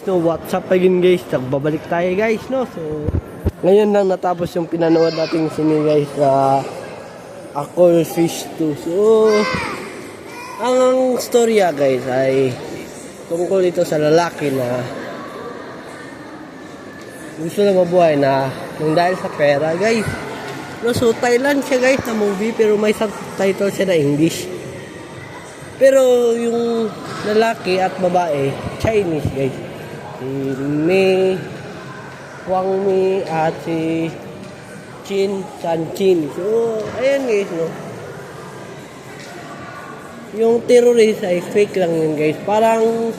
So what's up again guys, nagbabalik tayo guys no. So ngayon lang natapos yung pinanood nating sine guys sa Ako Fish 2. So ang storya guys ay tungkol ito sa lalaki na gusto na mabuhay na nang dahil sa pera guys no. So Thailand siya guys na movie pero may subtitle siya na English. Pero yung lalaki at babae Chinese guys, si Mei Huang Mi at si Chin Chan Chin. So ayan guys no, yung terrorist ay fake lang yun guys, parang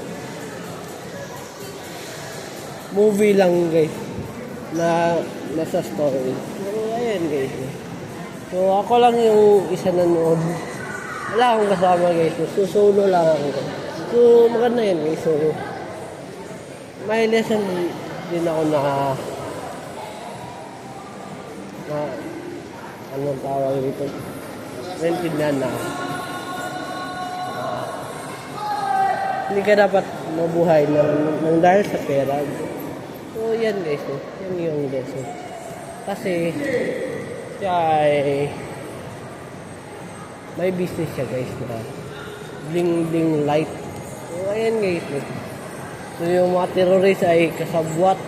movie lang guys na nasa story. So ayan guys no. So ako lang yung isa nanood, wala akong kasama guys, so solo lang ako. So maganda yan guys. So may lesson din ako na anong tawag dito, maintindihan na hindi ka dapat mabuhay ng dahil sa pera. So yan guys no, yan yung lesson. Kasi siya ay may business siya guys na bling bling light. So ayan guys no. So yung mga terrorist ay kasabwat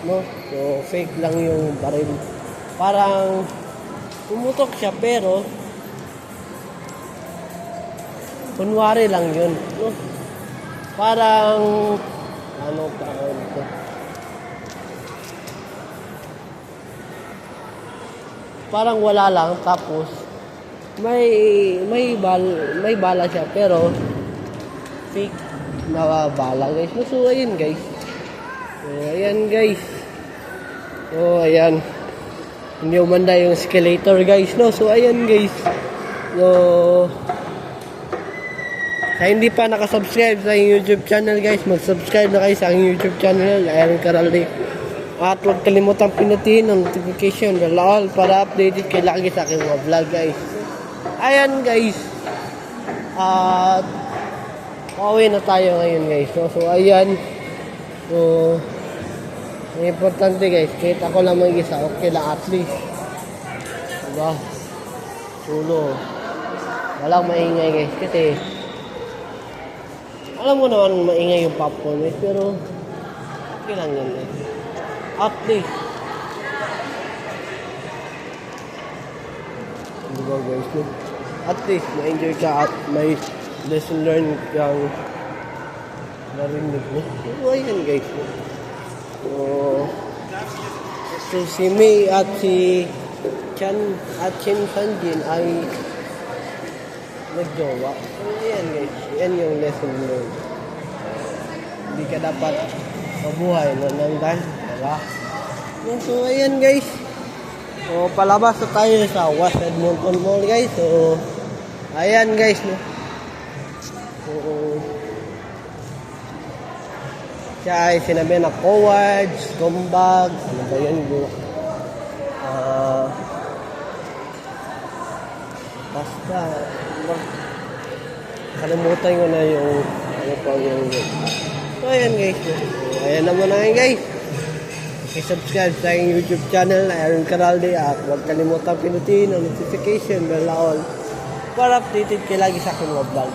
no. So fake lang yung baril, parang pumutok siya pero kunwari lang yun no. Parang ano tawag ito, parang wala lang tapos may bala siya pero fake na bala guys. So ayan guys. So ayan guys. So ayan, hindi umanda yung escalator guys no. So ayan guys. So sa hindi pa nakasubscribe sa aking YouTube channel guys, mag-subscribe na kayo sa aking YouTube channel, Aaron Caralde. At huwag kalimutang pinutin ang notification bell all para updated kayo lagi sa aking mga vlog guys. Ayan guys. At pauwi na tayo ngayon guys. So ayan. So ang importante guys, kahit ako lang mag-isa, okay lang at least. Diba? Solo. Walang maingay guys. Kasi alam mo naman maingay yung popcorn guys, pero okay lang yan guys. At least. Diba guys? At least ma-enjoy ka at may lesson learned kang narinig mo. So ayan guys. So si Mei at si Chan at Chin Sanjin ay nagjowa. So ayan guys, yan yung lesson learned. Hindi ka dapat mabuhay ng dahil wala. So ayan guys. So palabas na tayo sa West Edmonton Mall guys. So ayan guys no. So siya ay sinabi na coward, scumbag, ano ba yun? Basta kalimutan ko na yung ano pa yung. So ayan guys. So ayan naman na guys. I-subscribe sa aking YouTube channel, Aaron Caralde, at huwag kalimutan pinutin ang notification bell all para updated kayo lagi sa aking mga vlog.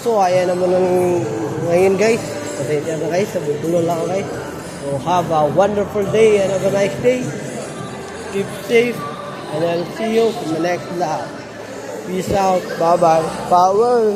So ayan naman ang ngayon guys. Pasensya na guys, sabutulo lang guys. So have a wonderful day and have a nice day. Keep safe and I'll see you in the next vlog. Peace out. Bye bye. Power.